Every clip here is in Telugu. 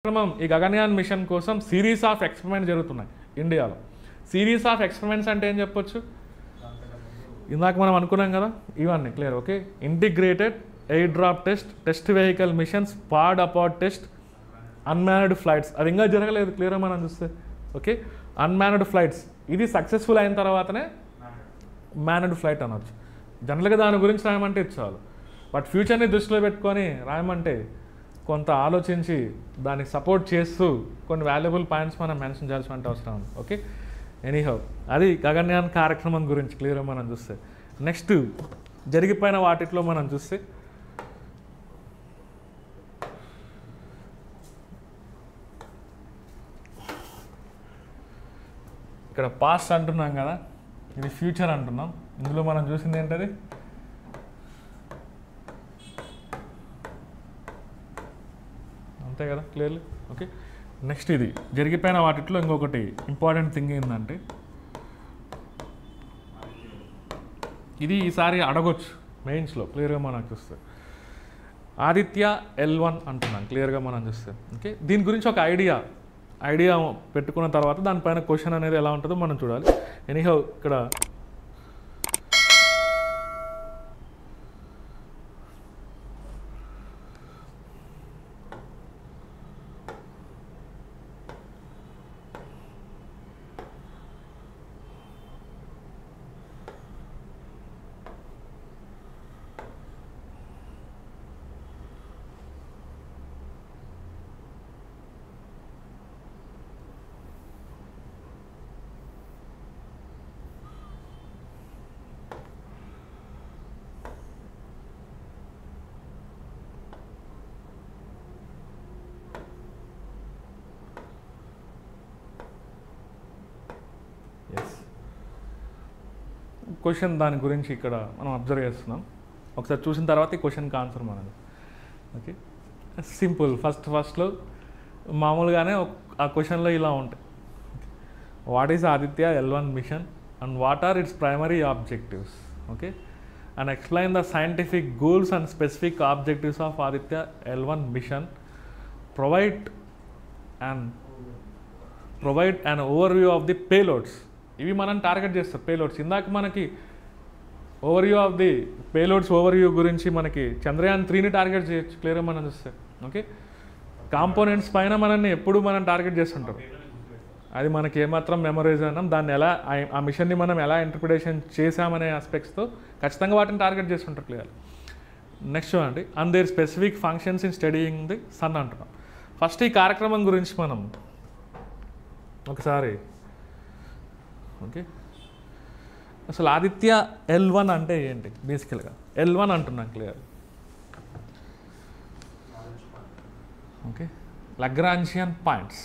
ఈ గగన్యాన్ మిషన్ కోసం సిరీస్ ఆఫ్ ఎక్స్పెరిమెంట్స్ జరుగుతున్నాయి ఇండియాలో. సిరీస్ ఆఫ్ ఎక్స్పెరిమెంట్స్ అంటే ఏం చెప్పొచ్చు? ఇందాక మనం అనుకున్నాం కదా, ఇవన్నీ clear. Okay, integrated air drop test, test vehicle missions, pad abort test, unmanned flights. అది ఇంకా జరగలేదు, క్లియర్గా మనం చూస్తే. ఓకే, అన్మ్యాన్డ్ ఫ్లైట్స్ ఇది సక్సెస్ఫుల్ అయిన తర్వాతనే మ్యాన్డ్ ఫ్లైట్ అనొచ్చు. జనరల్గా దాని గురించి రాయమంటే ఇచ్చారు, బట్ ఫ్యూచర్ని దృష్టిలో పెట్టుకొని రాయమంటే కొంత ఆలోచించి దానికి సపోర్ట్ చేస్తూ కొన్ని వాల్యుబుల్ పాయింట్స్ మనం మెన్షన్ చేయాల్సిన అవసరం ఉంది. ఓకే, ఎనీహౌ అది గగన్యాన్ కార్యక్రమం గురించి క్లియర్గా మనం చూస్తే. నెక్స్ట్ జరిగిపోయిన వాటిలో మనం చూస్తే ఇక్కడ పాస్ట్ అంటున్నాం కదా, ఇది ఫ్యూచర్ అంటున్నాం. ఇందులో మనం చూసింది ఏంటది? అంతే కదా, క్లియర్లీ. ఓకే, నెక్స్ట్ ఇది జరిగిపోయిన వాటిలో ఇంకొకటి ఇంపార్టెంట్ థింగ్ ఏంటంటే, ఇది ఈసారి అడగొచ్చు మెయిన్స్లో క్లియర్గా మనం చూస్తే. ఆదిత్య L1 అంటున్నాం క్లియర్గా మనం చూస్తే. ఓకే, దీని గురించి ఒక ఐడియా పెట్టుకున్న తర్వాత దానిపైన క్వశ్చన్ అనేది ఎలా ఉంటుందో మనం చూడాలి. ఎనీహౌ ఇక్కడ క్వశ్చన్ దాని గురించి ఇక్కడ మనం అబ్జర్వ్ చేస్తున్నాం. ఒకసారి చూసిన తర్వాత ఈ క్వశ్చన్కి ఆన్సర్ మనది. Okay, simple. ఫస్ట్లో మామూలుగానే ఆ క్వశ్చన్లో ఇలా ఉంటాయి. What is Aditya L1 mission and what are its primary objectives? Okay, and explain the scientific goals and specific objectives of Aditya L1 mission. Provide an overview of the payloads. ఇవి మనం టార్గెట్ చేస్తాం పేలోడ్స్. ఇందాక మనకి overview of the payloads overview గురించి మనకి చంద్రయాన్ 3ని టార్గెట్ చేయొచ్చు క్లియర్గా మనం చూస్తే. ఓకే, కాంపోనెంట్స్ పైన మనల్ని ఎప్పుడు మనం టార్గెట్ చేస్తుంటాం. అది మనకి ఏమాత్రం మెమరైజ్ అయినా దాన్ని ఎలా ఆ మిషన్ని మనం ఎలా ఇంటర్ప్రిటేషన్ చేసామనే ఆస్పెక్ట్స్తో ఖచ్చితంగా వాటిని టార్గెట్ చేస్తుంటారు క్లియర్. నెక్స్ట్ చూడండి, and their specific functions in studying the sun అంటున్నాం. ఫస్ట్ ఈ కార్యక్రమం గురించి మనం ఒకసారి ఓకే, అసలు ఆదిత్య L1 అంటే ఏంటి? బేసికల్గా L1 అంటున్నాం clear. Okay, Lagrangian points.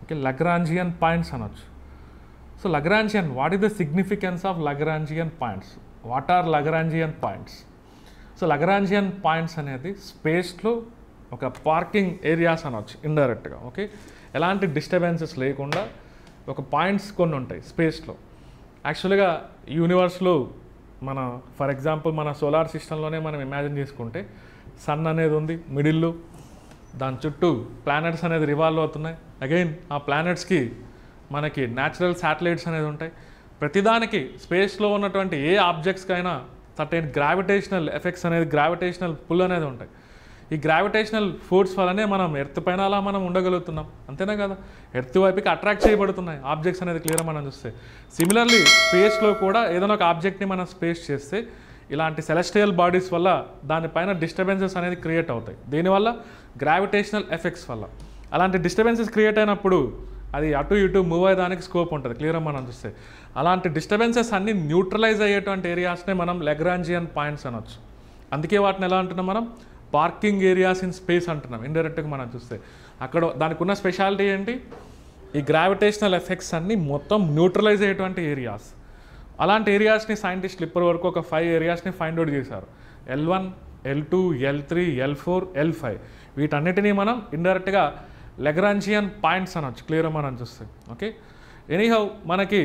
Okay, Lagrangian points అనొచ్చు. So Lagrangian, what is the significance of Lagrangian points? What are Lagrangian points? So Lagrangian points అనేది స్పేస్లో ఒక పార్కింగ్ ఏరియాస్ అనొచ్చు ఇండైరెక్ట్గా. ఓకే, ఎలాంటి డిస్టర్బెన్సెస్ లేకుండా ఒక పాయింట్స్ కొన్ని ఉంటాయి స్పేస్లో. యాక్చువల్గా యూనివర్స్లో ఫర్ ఎగ్జాంపుల్ మన సోలార్ సిస్టంలోనే మనం ఇమాజిన్ చేసుకుంటే సన్ అనేది ఉంది మిడిల్లో, దాని చుట్టూ ప్లానెట్స్ అనేది రివాల్వ్ అవుతున్నాయి. అగైన్ ఆ ప్లానెట్స్కి మనకి న్యాచురల్ శాటిలైట్స్ అనేది ఉంటాయి. ప్రతిదానికి స్పేస్లో ఉన్నటువంటి ఏ ఆబ్జెక్ట్స్కైనా సర్టెన్ గ్రావిటేషనల్ ఎఫెక్ట్స్ అనేది, గ్రావిటేషనల్ పుల్ అనేది ఉంటాయి. ఈ గ్రావిటేషనల్ ఫోర్స్ వల్లనే మనం ఎర్త్ పైన అలా మనం ఉండగలుగుతున్నాం, అంతేనా కదా? ఎర్త్ వైపుకి అట్రాక్ట్ చేయబడుతున్నాయి ఆబ్జెక్ట్స్ అనేది క్లియర్గా మనం చూస్తే. సిమిలర్లీ స్పేస్లో కూడా ఏదైనా ఒక ఆబ్జెక్ట్ని మనం స్పేస్ చేస్తే ఇలాంటి సెలెస్టియల్ బాడీస్ వల్ల దానిపైన డిస్టర్బెన్సెస్ అనేది క్రియేట్ అవుతాయి. దీనివల్ల గ్రావిటేషనల్ ఎఫెక్ట్స్ వల్ల అలాంటి డిస్టర్బెన్సెస్ క్రియేట్ అయినప్పుడు అది అటు ఇటు మూవ్ అయ్యేదానికి స్కోప్ ఉంటుంది క్లియర్గా మనం చూస్తే. అలాంటి డిస్టర్బెన్సెస్ అన్నీ న్యూట్రలైజ్ అయ్యేటువంటి ఏరియాస్నే మనం లగ్రాంజియన్ పాయింట్స్ అనొచ్చు. అందుకే వాటిని ఎలా అంటున్నాం మనం? పార్కింగ్ ఏరియాస్ ఇన్ స్పేస్ అంటున్నాం ఇండైరెక్ట్గా మనం చూస్తే. అక్కడ దానికి ఉన్న స్పెషాలిటీ ఏంటి? ఈ గ్రావిటేషనల్ ఎఫెక్ట్స్ అన్నీ మొత్తం న్యూట్రలైజ్ అయ్యేటువంటి ఏరియాస్. అలాంటి ఏరియాస్ని సైంటిస్టులు ఇప్పటి వరకు ఒక 5 ఏరియాస్ని ఫైండ్ అవుట్ చేశారు. L1, L2, L3, L4, L5. వీటన్నిటినీ మనం ఇండైరెక్ట్గా లగ్రాంజియన్ పాయింట్స్ అనొచ్చు క్లియర్గా మనం చూస్తే. ఓకే, ఎనీహౌ మనకి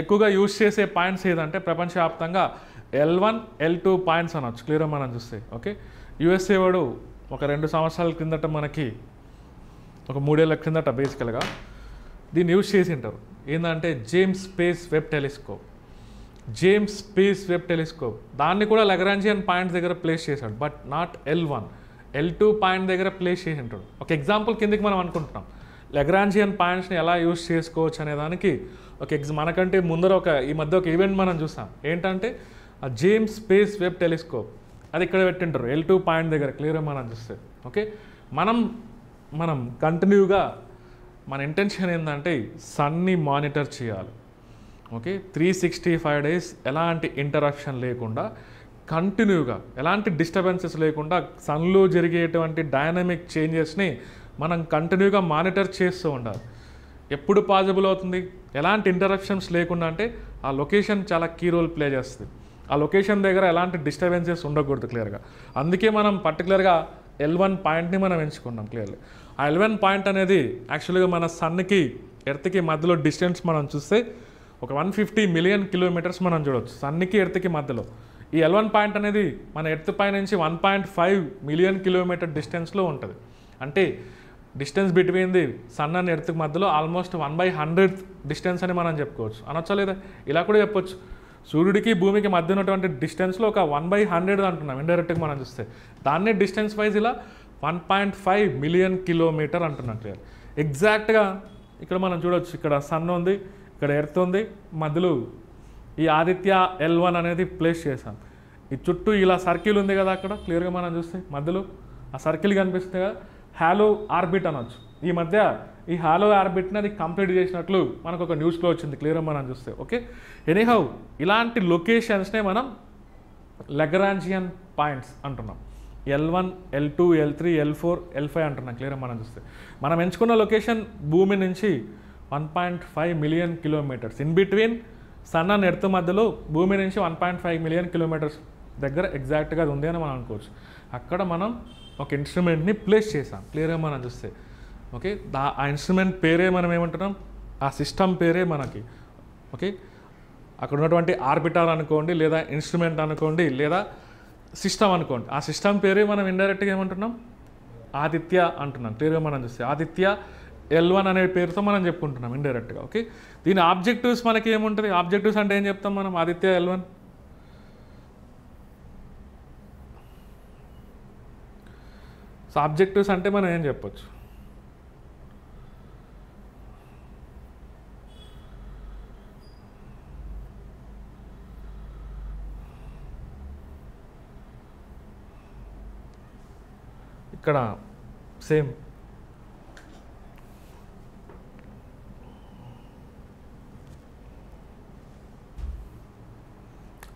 ఎక్కువగా యూజ్ చేసే పాయింట్స్ ఏదంటే ప్రపంచవ్యాప్తంగా L1, L2 పాయింట్స్ అనొచ్చు క్లియర్గా మనం చూస్తే. ఓకే, యుఎస్ఏ వాడు ఒక 2 సంవత్సరాల కిందట మనకి ఒక 3 ఏళ్ల కిందట బేసికల్గా దీన్ని యూజ్ చేసి ఉంటారు. ఏంటంటే James space Webb telescope. James space Webb telescope దాన్ని కూడా లగ్రాంజియన్ పాయింట్స్ దగ్గర ప్లేస్ చేశాడు, but not L1, L2 point దగ్గర ప్లేస్ చేసి ఉంటాడు. ఒక ఎగ్జాంపుల్ కిందకి మనం అనుకుంటున్నాం లగ్రాంజియన్ పాయింట్స్ని ఎలా యూజ్ చేసుకోవచ్చు అనే దానికి మనకంటే ముందర ఈ మధ్య ఒక ఈవెంట్ మనం చూసాం. ఏంటంటే ఆ జేమ్స్ స్పేస్ వెబ్ టెలిస్కోప్ అది ఇక్కడ పెట్టింటారు L2 పాయింట్ దగ్గర క్లియర్గా మనం చూస్తే. ఓకే, మనం కంటిన్యూగా మన ఇంటెన్షన్ ఏంటంటే సన్ని మానిటర్ చేయాలి. ఓకే, 365 days ఎలాంటి ఇంటరప్షన్ లేకుండా కంటిన్యూగా ఎలాంటి డిస్టర్బెన్సెస్ లేకుండా సన్లో జరిగేటువంటి డైనమిక్ చేంజెస్ని మనం కంటిన్యూగా మానిటర్ చేస్తూ ఉండాలి. ఎప్పుడు పాసిబుల్ అవుతుంది ఎలాంటి ఇంటరప్షన్స్ లేకుండా అంటే ఆ లొకేషన్ చాలా కీ రోల్ ప్లే చేస్తుంది. ఆ లొకేషన్ దగ్గర ఎలాంటి డిస్టర్బెన్సెస్ ఉండకూడదు క్లియర్గా. అందుకే మనం పర్టికులర్గా L1 పాయింట్ని మనం ఎంచుకున్నాం క్లియర్లీ. ఆ L1 పాయింట్ అనేది యాక్చువల్గా మన సన్కి ఎర్త్కి మధ్యలో డిస్టెన్స్ మనం చూస్తే ఒక 150 million kilometers మనం చూడవచ్చు సన్కి ఎర్త్కి మధ్యలో. ఈ L1 పాయింట్ అనేది మన ఎర్త్ పై నుంచి 1.5 million kilometer డిస్టెన్స్లో ఉంటుంది. అంటే distance between the sun and ఎర్త్కి మధ్యలో ఆల్మోస్ట్ 1/100th డిస్టెన్స్ అని మనం చెప్పుకోవచ్చు. అనొచ్చా లేదా? ఇలా కూడా చెప్పొచ్చు. సూర్యుడికి భూమికి మధ్య ఉన్నటువంటి డిస్టెన్స్లో ఒక 1/100 అంటున్నాం ఇండైరెక్ట్గా మనం చూస్తే. దాన్నే డిస్టెన్స్ వైజ్ ఇలా 1.5 million kilometer అంటున్నాం క్లియర్. ఎగ్జాక్ట్గా ఇక్కడ మనం చూడవచ్చు, ఇక్కడ సన్ ఉంది, ఇక్కడ ఎర్త్ ఉంది, మధ్యలో ఈ ఆదిత్య L1 అనేది ప్లేస్ చేసాం. ఈ చుట్టూ ఇలా సర్కిల్ ఉంది కదా అక్కడ క్లియర్గా మనం చూస్తే మధ్యలో ఆ సర్కిల్ కనిపిస్తుంది కదా, హాలో ఆర్బిట్ అనొచ్చు. ఈ మధ్య ఈ హాలో ఆర్బిట్ని అది కంప్లీట్ చేసినట్లు మనకు ఒక న్యూస్లో వచ్చింది క్లియర్గా మనం చూస్తే. ఓకే, ఎనీహౌ ఇలాంటి లొకేషన్స్నే మనం లగ్రాంజియన్ పాయింట్స్ అంటున్నాం. L1, L2, L3, L4, L5 అంటున్నాం క్లియర్గా మనం చూస్తే. మనం ఎంచుకున్న లొకేషన్ భూమి నుంచి 1.5 million kilometers in between sun and earth మధ్యలో భూమి నుంచి 1.5 million kilometers దగ్గర ఎగ్జాక్ట్గా అది ఉంది అని మనం అనుకోవచ్చు. అక్కడ మనం ఒక ఇన్స్ట్రుమెంట్ని ప్లేస్ చేసాం క్లియర్గా మనం చూస్తే. ఓకే, ఆ ఇన్స్ట్రుమెంట్ పేరే మనం ఏమంటున్నాం, ఆ సిస్టమ్ పేరే మనకి. ఓకే, అక్కడ ఉన్నటువంటి ఆర్బిటర్ అనుకోండి, లేదా ఇన్స్ట్రుమెంట్ అనుకోండి, లేదా సిస్టమ్ అనుకోండి, ఆ సిస్టమ్ పేరే మనం ఇండైరెక్ట్గా ఏమంటున్నాం, ఆదిత్య అంటున్నాం క్లియర్గా మనం చూస్తే. ఆదిత్య L1 అనే పేరుతో మనం చెప్పుకుంటున్నాం ఇండైరెక్ట్గా. ఓకే, దీని ఆబ్జెక్టివ్స్ మనకి ఏముంటుంది, ఆబ్జెక్టివ్స్ అంటే ఏం చెప్తాం మనం, ఆదిత్య L1 సో ఆబ్జెక్టివ్స్ అంటే మనం ఏం చెప్పొచ్చు, ఇక్కడ సేమ్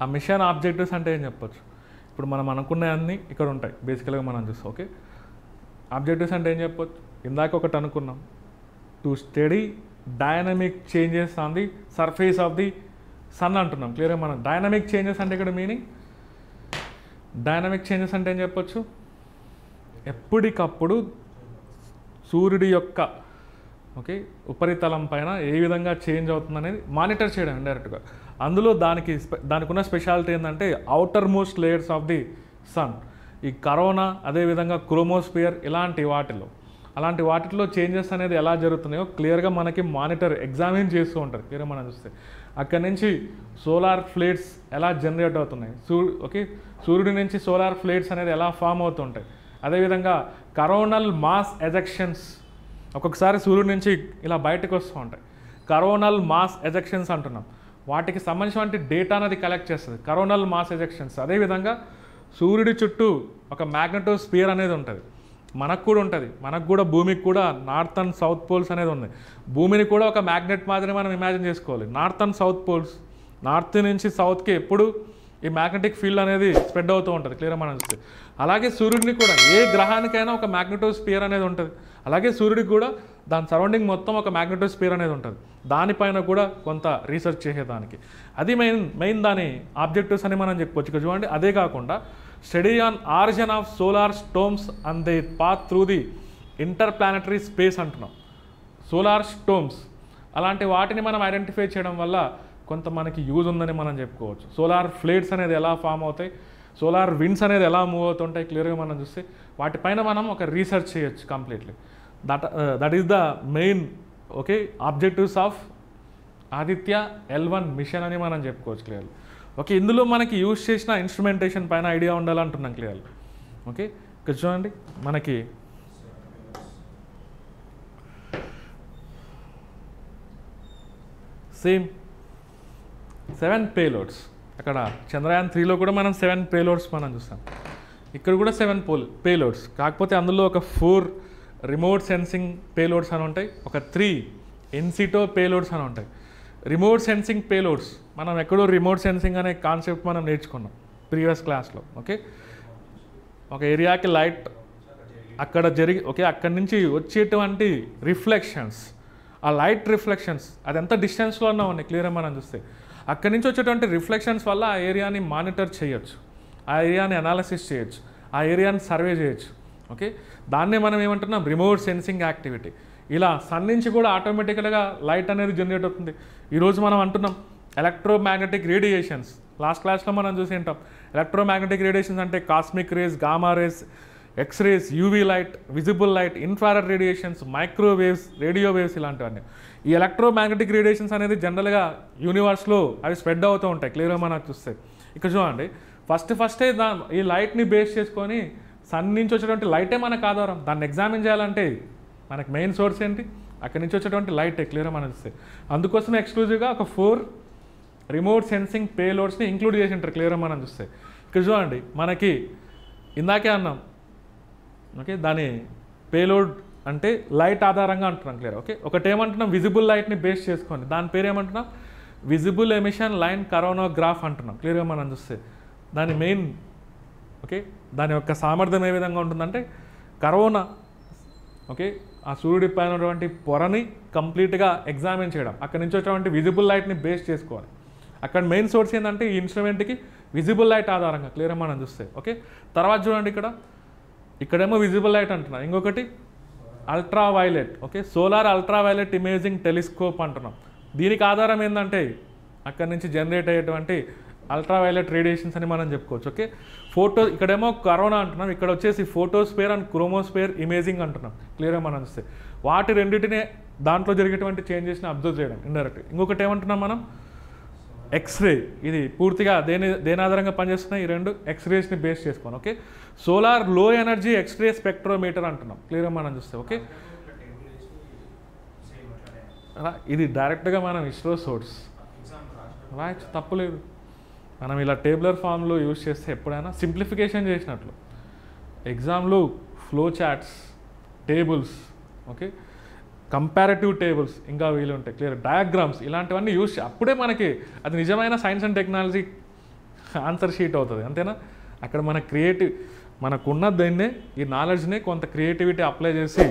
ఆ మిషన్ ఆబ్జెక్టివ్స్ అంటే ఏం చెప్పొచ్చు. ఇప్పుడు మనం అనుకున్నవన్నీ ఇక్కడ ఉంటాయి బేసికల్గా మనం చూస్తాం. ఓకే, ఆబ్జెక్టివ్స్ అంటే ఏం చెప్పొచ్చు, ఇందాక ఒకటి అనుకున్నాం, to study dynamic changes on the surface of the sun అంటున్నాం క్లియర్గా మనం. డైనమిక్ చేంజెస్ అంటే ఇక్కడ మీనింగ్, డైనమిక్ చేంజెస్ అంటే ఏం చెప్పొచ్చు, ఎప్పటికప్పుడు సూర్యుడి యొక్క ఉపరితలం పైన ఏ విధంగా చేంజ్ అవుతుందనేది మానిటర్ చేయడం ఇండైరెక్ట్గా. అందులో దానికి ఉన్న స్పెషాలిటీ ఏంటంటే outermost layers of the sun, ఈ కరోనా అదేవిధంగా క్రోమోస్పియర్ అలాంటి వాటిలో చేంజెస్ అనేది ఎలా జరుగుతున్నాయో క్లియర్గా మనకి మానిటర్ ఎగ్జామిన్ చేస్తూ ఉంటారు క్లియర్గా మనం చూస్తే. అక్కడి నుంచి సోలార్ ఫ్లేట్స్ ఎలా జనరేట్ అవుతున్నాయి, సూర్యుడి నుంచి సోలార్ ఫ్లేట్స్ అనేది ఎలా ఫామ్ అవుతుంటాయి, అదేవిధంగా కరోనల్ మాస్ ఎజెక్షన్స్ ఒక్కొక్కసారి సూర్యుడి నుంచి ఇలా బయటకు వస్తూ ఉంటాయి, కరోనల్ మాస్ ఎజెక్షన్స్ అంటున్నాం. వాటికి సంబంధించిన డేటా అనేది కలెక్ట్ చేస్తుంది కరోనల్ మాస్ ఎజెక్షన్స్. అదేవిధంగా సూర్యుడి చుట్టూ ఒక మ్యాగ్నెటోస్పియర్ అనేది ఉంటుంది, మనకు కూడా ఉంటుంది, మనకు కూడా భూమికి కూడా నార్త్ అండ్ సౌత్ పోల్స్ అనేది ఉంది. భూమిని కూడా ఒక మ్యాగ్నెట్ మాదిరి మనం ఇమాజిన్ చేసుకోవాలి. North and south poles, north నుంచి సౌత్కి ఎప్పుడు ఈ మ్యాగ్నెటిక్ ఫీల్డ్ అనేది స్ప్రెడ్ అవుతూ ఉంటుంది క్లియర్గా మనం చూస్తే. అలాగే సూర్యుడిని కూడా ఏ గ్రహానికైనా ఒక మ్యాగ్నెటోస్పియర్ అనేది ఉంటుంది, అలాగే సూర్యుడికి కూడా దాని సరౌండింగ్ మొత్తం ఒక మ్యాగ్నెటోస్పియర్ అనేది ఉంటుంది. దానిపైన కూడా కొంత రీసెర్చ్ చేసేదానికి అది మెయిన్ దాని ఆబ్జెక్టివ్స్ అని మనం చెప్పుకోవచ్చు. ఇక్కడ చూడండి, అదే కాకుండా study on origin of solar storms and they path through the ఇంటర్ప్లానటరీ space అంటున్నాం. సోలార్ స్టోమ్స్ అలాంటి వాటిని మనం ఐడెంటిఫై చేయడం వల్ల కొంత మనకి యూజ్ ఉందని మనం చెప్పుకోవచ్చు. సోలార్ ఫ్లేట్స్ అనేది ఎలా ఫామ్ అవుతాయి, సోలార్ విండ్స్ అనేది ఎలా మూవ్ అవుతుంటాయి క్లియర్గా మనం చూస్తే వాటిపైన మనం ఒక రీసెర్చ్ చేయొచ్చు completely. That is the main okay objectives of Aditya L1 mission అని మనం చెప్పుకోవచ్చు క్లియర్లీ. ఓకే, ఇందులో మనకి యూజ్ చేసిన ఇన్స్ట్రుమెంటేషన్ పైన ఐడియా ఉండాలంటున్నాం క్లియర్లీ. ఓకే, ఇక్కడ చూడండి మనకి సేమ్ 7 పేలోడ్స్. అక్కడ చంద్రయాన్ 3లో కూడా మనం 7 పేలోడ్స్ మనం చూస్తాం. ఇక్కడ కూడా 7 పేలోడ్స్. కాకపోతే అందులో ఒక 4 రిమోట్ సెన్సింగ్ పేలోడ్స్ అని ఉంటాయి, ఒక 3 ఇన్సిటో పేలోడ్స్ అని ఉంటాయి. రిమోట్ సెన్సింగ్ పేలోడ్స్ మనం ఎక్కడో రిమోట్ సెన్సింగ్ అనే కాన్సెప్ట్ మనం నేర్చుకున్నాం ప్రీవియస్ క్లాస్లో. ఓకే, ఒక ఏరియాకి లైట్ అక్కడ ఓకే అక్కడి నుంచి వచ్చేటువంటి రిఫ్లెక్షన్స్, ఆ లైట్ రిఫ్లెక్షన్స్ అది ఎంత డిస్టెన్స్లో ఉన్నా ఉన్నాయి క్లియర్గా మనం చూస్తే అక్కడి నుంచి వచ్చేటువంటి రిఫ్లెక్షన్స్ వల్ల ఆ ఏరియాని మానిటర్ చేయొచ్చు, ఆ ఏరియాని అనాలిసిస్ చేయొచ్చు, ఆ ఏరియాని సర్వే చేయొచ్చు. ఓకే, దాన్నే మనం ఏమంటున్నాం రిమోట్ సెన్సింగ్ యాక్టివిటీ. ఇలా సన్ నుంచి కూడా ఆటోమేటిక్గా లైట్ అనేది జనరేట్ అవుతుంది. ఈరోజు మనం అంటున్నాం ఎలక్ట్రోమాగ్నెటిక్ రేడియేషన్స్. లాస్ట్ క్లాస్లో మనం చూసి ఉంటాం ఎలక్ట్రోమాగ్నెటిక్ రేడియేషన్స్ అంటే cosmic rays, gamma rays, X rays, UV light, visible light, infrared radiations, microwaves, radio waves ఇలాంటివన్నీ. ఈ ఎలక్ట్రోమాగ్నెటిక్ రేడియేషన్స్ అనేది జనరల్గా యూనివర్స్లో అవి స్ప్రెడ్ అవుతూ ఉంటాయి క్లియర్గా మనం చూస్తే. ఇక్కడ చూడండి ఫస్టే ఈ లైట్ని బేస్ చేసుకొని సన్ నుంచి వచ్చేటువంటి లైటే మనకు ఆధారం. దాన్ని ఎగ్జామిన్ చేయాలంటే మనకు మెయిన్ సోర్స్ ఏంటి, అక్కడి నుంచి వచ్చేటువంటి లైటే క్లియర్గా మనం చూస్తే. అందుకోసమే ఎక్స్క్లూజివ్గా ఒక 4 రిమోట్ సెన్సింగ్ పేలోడ్స్ని ఇంక్లూడ్ చేసి ఉంటారు క్లియర్గా మనం చూస్తే. ఇక్కడ చూడండి మనకి ఇందాకే అన్నాం ఓకే దాని పేలోడ్ అంటే లైట్ ఆధారంగా అంటున్నాం క్లియర్. ఓకే, ఒకటేమంటున్నాం విజిబుల్ లైట్ని బేస్ చేసుకొని దాని పేరు ఏమంటున్నాం విజిబుల్ ఎమిషన్ లైన్ కరోనోగ్రాఫ్ అంటున్నాం క్లియర్గా మనం చూస్తే. దాని మెయిన్ ఓకే దాని యొక్క సామర్థ్యం ఏ విధంగా ఉంటుందంటే కరోనా ఓకే ఆ సూర్యుడి పైన ఉన్నటువంటి పొరని కంప్లీట్గా ఎగ్జామిన్ చేయడం, అక్కడి నుంచి వచ్చేటువంటి విజిబుల్ లైట్ని బేస్ చేసుకోవాలి. అక్కడ మెయిన్ సోర్స్ ఏంటంటే ఈ ఇన్స్ట్రుమెంట్కి విజిబుల్ లైట్ ఆధారంగా క్లియర్గా మనం చూస్తే. ఓకే, తర్వాత చూడండి ఇక్కడేమో విజిబుల్ లైట్ అంటున్నాం, ఇంకొకటి ultra violet. Okay, solar ultra violet imaging telescope అంటున్నాం. దీనికి ఆధారం ఏంటంటే అక్కడి నుంచి జనరేట్ అయ్యేటువంటి అల్ట్రా వైలెట్ రేడియేషన్స్ అని మనం చెప్పుకోవచ్చు. ఓకే, ఇక్కడేమో కరోనా అంటున్నాం, ఇక్కడ వచ్చేసి ఫోటోస్ఫియర్ అండ్ క్రోమోస్ఫియర్ ఇమేజింగ్ అంటున్నాం క్లియర్గా మనం చూస్తే. వాటి రెండింటినే దాంట్లో జరిగేటువంటి చేంజెస్ని అబ్జర్వ్ చేయడం ఇండైరెక్ట్. ఇంకొకటి ఏమంటున్నాం మనం ఎక్స్రే. ఇది పూర్తిగా దేని ఆధారంగా పనిచేస్తున్నాయి ఈ రెండు ఎక్స్రేస్ని బేస్ చేసుకోండి. ఓకే, సోలార్ లో ఎనర్జీ ఎక్స్రే స్పెక్ట్రోమీటర్ అంటున్నాం క్లియర్గా మనం చూస్తే. ఓకే, ఇది డైరెక్ట్గా మనం ఇస్రో సోర్స్ రాయచ్చు, తప్పులేదు. మనం ఇలా టేబులర్ ఫామ్లో యూజ్ చేస్తే ఎప్పుడైనా సింప్లిఫికేషన్ చేసినట్లు ఎగ్జామ్లో flow charts, tables, okay comparative tables ఇంకా వీలు ఉంటాయి క్లియర్, డయాగ్రామ్స్ ఇలాంటివన్నీ యూజ్ అప్పుడే మనకి అది నిజమైన science and technology answer sheet అవుతుంది. అంతేనా? అక్కడ మన మనకున్న దాన్నే ఈ నాలెడ్జ్ని కొంత క్రియేటివిటీ అప్లై చేసి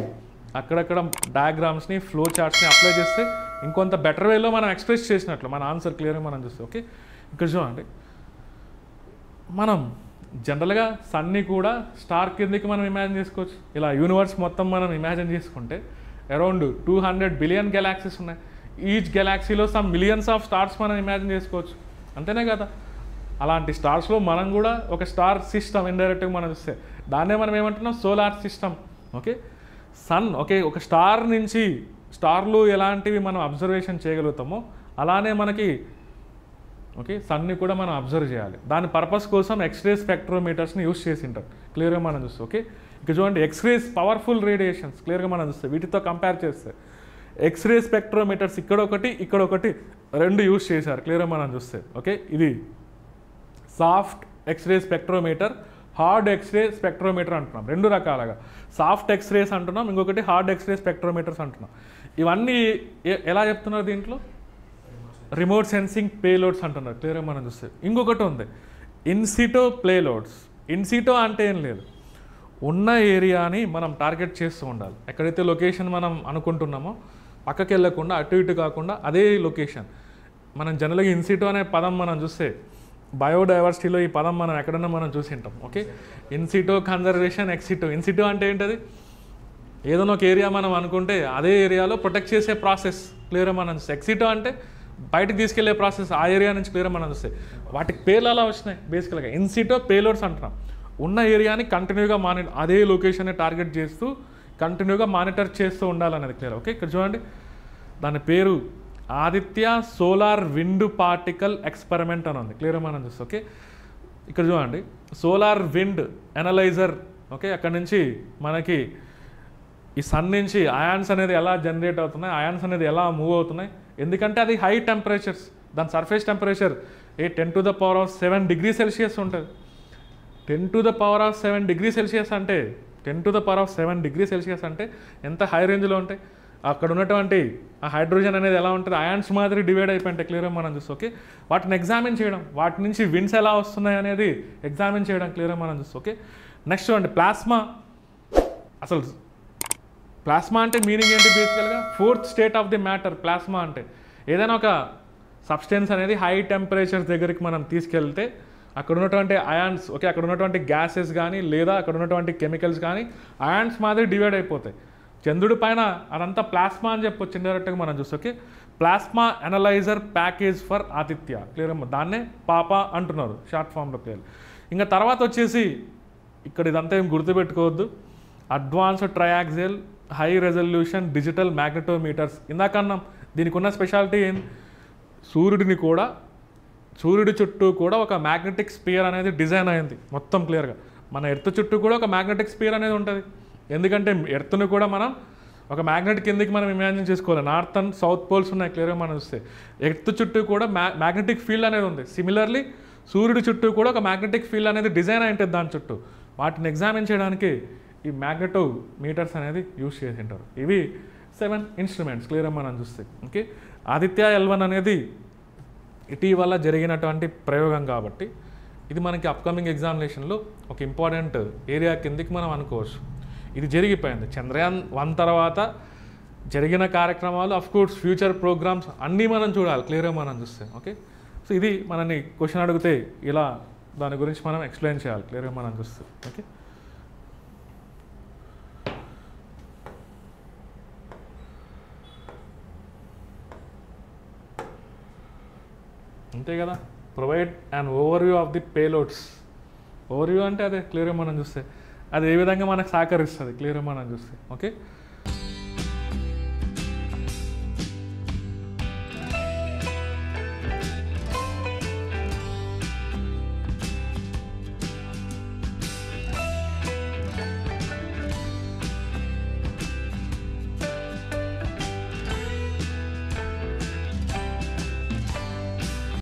అక్కడక్కడ డయాగ్రామ్స్ని ఫ్లో చార్ట్స్ని అప్లై చేస్తే ఇంకొంత బెటర్ వేలో మనం ఎక్స్ప్రెస్ చేసినట్లు మన ఆన్సర్ క్లియర్గా మనం చూస్తే. ఓకే, ఇక్కడ చూడండి మనం జనరల్గా సన్ని కూడా స్టార్ కిందకి మనం ఇమాజిన్ చేసుకోవచ్చు. ఇలా యూనివర్స్ మొత్తం మనం ఇమాజిన్ చేసుకుంటే అరౌండ్ 200 బిలియన్ గెలాక్సీస్ ఉన్నాయి. ఈచ్ గెలాక్సీలో సమ్ మిలియన్స్ ఆఫ్ స్టార్స్ మనం ఇమాజిన్ చేసుకోవచ్చు. అంతేనే కదా? అలాంటి స్టార్స్లో మనం కూడా ఒక స్టార్ సిస్టమ్ ఇండైరెక్ట్గా మనం చూస్తే దాన్నే మనం ఏమంటున్నాం solar system. Okay, sun okay ఒక స్టార్ నుంచి స్టార్లు ఎలాంటివి మనం అబ్జర్వేషన్ చేయగలుగుతామో అలానే మనకి ఓకే సన్ని కూడా మనం అబ్జర్వ్ చేయాలి. దాని పర్పస్ కోసం ఎక్స్రే స్పెక్ట్రోమీటర్స్ని యూస్ చేసి ఉంటారు క్లియర్గా మనం చూస్తే. ఓకే, ఇక చూడండి ఎక్స్రేస్ పవర్ఫుల్ రేడియేషన్స్ క్లియర్గా మనం చూస్తే వీటితో కంపేర్ చేస్తే ఎక్స్రే స్పెక్ట్రోమీటర్స్ ఇక్కడ ఒకటి రెండు యూస్ చేశారు క్లియర్గా మనం చూస్తే. ఓకే, ఇది soft X ray spectrometer, hard X ray spectrometer అంటున్నాం. రెండు రకాలుగా సాఫ్ట్ ఎక్స్రేస్ అంటున్నాం, ఇంకొకటి హార్డ్ ఎక్స్రే స్పెక్ట్రోమీటర్స్ అంటున్నాం. ఇవన్నీ ఎలా చెప్తున్నారు దీంట్లో రిమోట్ సెన్సింగ్ పేలోడ్స్ అంటున్నారు క్లియర్గా మనం చూస్తే. ఇంకొకటి ఉంది ఇన్సిటో ప్లేలోడ్స్. ఇన్సిటో అంటే ఏం లేదు, ఉన్న ఏరియాని మనం టార్గెట్ చేస్తూ ఉండాలి. ఎక్కడైతే లొకేషన్ మనం అనుకుంటున్నామో పక్కకి వెళ్ళకుండా అటు ఇటు కాకుండా అదే లొకేషన్. మనం జనరల్గా ఇన్సిటో అనే పదం మనం చూస్తే బయోడైవర్సిటీలో ఈ పదం మనం ఎక్కడన్నా మనం చూసి ఉంటాం. ఓకే, ఇన్సిటో కన్జర్వేషన్ ఎక్సిటో. ఇన్సిటో అంటే ఏంటది, ఏదైనా ఒక ఏరియా మనం అనుకుంటే అదే ఏరియాలో ప్రొటెక్ట్ చేసే ప్రాసెస్ క్లియర్గా మనం చూస్తే. ఎక్సిటో అంటే బయటకు తీసుకెళ్లే ప్రాసెస్, ఆ ఏరియా నుంచి క్లియర్గా మనం చూస్తే. వాటికి పేర్లు అలా వచ్చినాయి బేసికల్గా. ఇన్సిటో పేలోడ్స్ అంటున్నాం, ఉన్న ఏరియాని కంటిన్యూగా అదే లొకేషన్ని టార్గెట్ చేస్తూ కంటిన్యూగా మానిటర్ చేస్తూ ఉండాలనేది క్లియర్. ఓకే, ఇక్కడ చూడండి దాని పేరు Aditya solar wind particle experiment అని ఉంది. క్లియర్ మనం చూస్తే. ఓకే, ఇక్కడ చూడండి సోలార్ విండ్ అనలైజర్. ఓకే, అక్కడ నుంచి మనకి ఈ సన్ నుంచి అయాన్స్ అనేది ఎలా జనరేట్ అవుతున్నాయి, అయాన్స్ అనేది ఎలా మూవ్ అవుతున్నాయి. ఎందుకంటే అది హై టెంపరేచర్స్, దాని సర్ఫేస్ టెంపరేచర్ 10⁻⁷ డిగ్రీ సెల్సియస్ ఉంటుంది. 10⁻⁷ డిగ్రీ సెల్సియస్ అంటే 10⁻⁷ డిగ్రీ సెల్సియస్ అంటే ఎంత హై రేంజ్లో ఉంటాయి. అక్కడ ఉన్నటువంటి ఆ హైడ్రోజన్ అనేది ఎలా ఉంటుంది, అయాన్స్ మాదిరి డివైడ్ అయిపోయింటాయి. క్లియర్గా మనం చూస్తాం. ఓకే, వాటిని ఎగ్జామిన్ చేయడం, వాటి నుంచి విండ్స్ ఎలా వస్తున్నాయి అనేది ఎగ్జామిన్ చేయడం క్లియర్గా మనం చూస్తాం. ఓకే, నెక్స్ట్ చూడండి ప్లాస్మా. అసలు ప్లాస్మా అంటే మీనింగ్ ఏంటి? బేసికల్గా fourth state of the matter. Plasma అంటే ఏదైనా ఒక సబ్స్టెన్స్ అనేది హై టెంపరేచర్స్ దగ్గరికి మనం తీసుకెళ్తే అక్కడ ఉన్నటువంటి అయాన్స్, ఓకే, అక్కడ ఉన్నటువంటి గ్యాసెస్ కానీ లేదా అక్కడ ఉన్నటువంటి కెమికల్స్ కానీ అయాన్స్ మాదిరి డివైడ్ అయిపోతాయి. చంద్రుడి పైన అదంతా ప్లాస్మా అని చెప్పొచ్చు ఇండైరెక్ట్గా మనం చూస్తే. Okay, plasma analyser package for Aditya. Clear, దాన్నే పాపా అంటున్నారు షార్ట్ ఫామ్లో పేరు. ఇంకా తర్వాత వచ్చేసి ఇక్కడ ఇదంతా ఏం గుర్తుపెట్టుకోవద్దు, అడ్వాన్స్డ్ ట్రయాక్సిల్ హై రెజల్యూషన్ డిజిటల్ మ్యాగ్నెటోమీటర్స్. ఇందాకన్నాం దీనికి ఉన్న స్పెషాలిటీ ఏంటి, సూర్యుడి చుట్టూ కూడా ఒక మ్యాగ్నెటిక్ స్పియర్ అనేది డిజైన్ అయింది మొత్తం క్లియర్గా. మన ఎర్త్ చుట్టూ కూడా ఒక మ్యాగ్నెటిక్ స్పియర్ అనేది ఉంటుంది. ఎందుకంటే ఎర్త్ను కూడా మనం ఒక మ్యాగ్నెట్ కిందకి మనం ఇమాజిన్ చేసుకోవాలి. నార్త్ అండ్ సౌత్ పోల్స్ ఉన్నాయి క్లియర్గా మనం చూస్తే. ఎర్త్ చుట్టూ కూడా మ్యాగ్నెటిక్ ఫీల్డ్ అనేది ఉంది. సిమిలర్లీ సూర్యుడి చుట్టూ కూడా ఒక మ్యాగ్నెటిక్ ఫీల్డ్ అనేది డిజైన్ అయి ఉంటుంది దాని చుట్టూ. వాటిని ఎగ్జామిన్ చేయడానికి ఈ మ్యాగ్నెటోమీటర్స్ అనేది యూజ్ చేసి ఉంటారు. ఇవి 7 ఇన్స్ట్రుమెంట్స్ క్లియర్గా మనం చూస్తే. ఓకే, ఆదిత్య L1 అనేది ఇటీవల జరిగినటువంటి ప్రయోగం కాబట్టి ఇది మనకి అప్కమింగ్ ఎగ్జామినేషన్లో ఒక ఇంపార్టెంట్ ఏరియా కిందకి మనం అనుకోవచ్చు. ఇది జరిగిపోయింది. చంద్రయాన్ 1 తర్వాత జరిగిన కార్యక్రమాలు, అఫ్కోర్స్ ఫ్యూచర్ ప్రోగ్రామ్స్ అన్నీ మనం చూడాలి క్లియర్గా మనం చూస్తే. ఓకే, సో ఇది మనని క్వశ్చన్ అడిగితే ఇలా దాని గురించి మనం ఎక్స్ప్లెయిన్ చేయాలి క్లియర్గా మనం చూస్తే. ఓకే, అంతే కదా. Provide and overview of the payloads. Overview అంటే అదే క్లియర్గా మనం చూస్తే అది ఏ విధంగా మనకు సహకరిస్తుంది క్లియర్గా మనం చూస్తే. ఓకే,